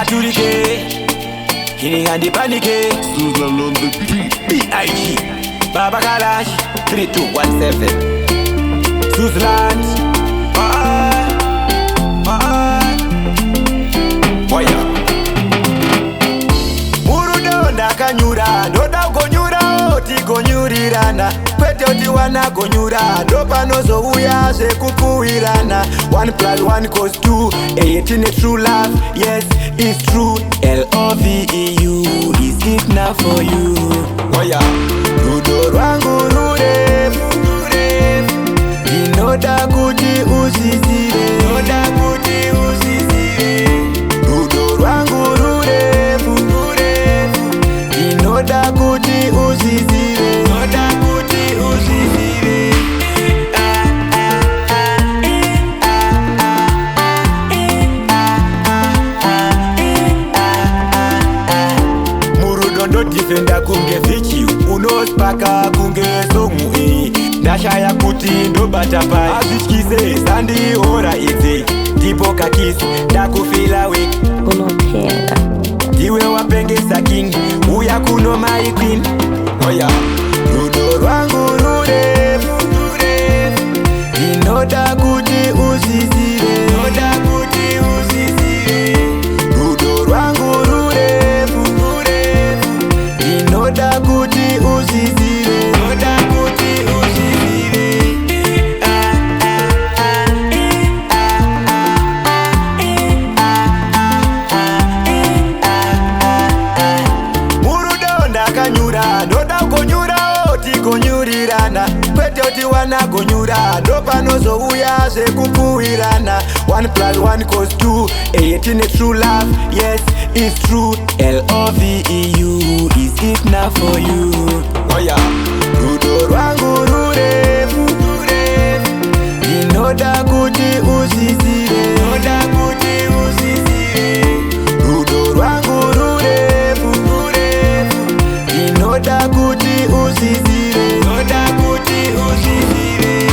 Turike, King and the Panique, Suzanne on the beat. B.I.G. Baba Kalash, 3217. Suzland, Boya. Murudo ndakanyura, ndoda gonyura, oti gonyurirana. Kwete oti wana gonyura, dopa nozo uya se kupuirana. 1+1 goes 2, 18 a true love, yes, it's true. L-O-V-E-U, is it now for you? Boya. Rudo rwangu rurefu, inoda kuti uzizire, inoda kuti uzizire. Rudo rwangu rurefu, inoda kuti uzizire, inoda kuti uzizire. Murudo ndo defenda kunge vichi, unospaka kunge songu ndashaya kuti ndobata pai azvityise sandiora idzi ndipo kakisi ndakufila weki unopenda ndiwe wapengesa king uya kuno my queen oya rudo rwangu rurefu inoda kuti uzizire inoda kuti uzizire rudo rwangu rurefu inoda kuti uzizire inoda kuti uzizire. Murudo ndakanyura ndoda gonyura oti gonyurirana kwete oti wana gonyura ndopa nozo uya se kupuirana 1+1 goes 2 18 a true love yes it's true L-O-V-E-U is it now for you oya rudo rwangu rurefu inoda kuti uzizire inoda kuti uzizire rudo rwangu rurefu inoda kuti uzizire inoda kuti uzizire.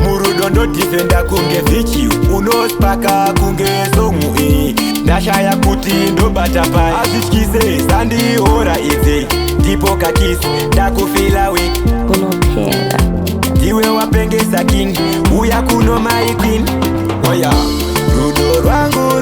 Murudo ndo defenda kunge vichi unospaka kunge songu ndashaya kuti ndobata pai azvityise sandiora idzi ndipo kakisi ndakufila weki unopenda ndiwe wapengesa king uya kuno my queen oya rudo rwangu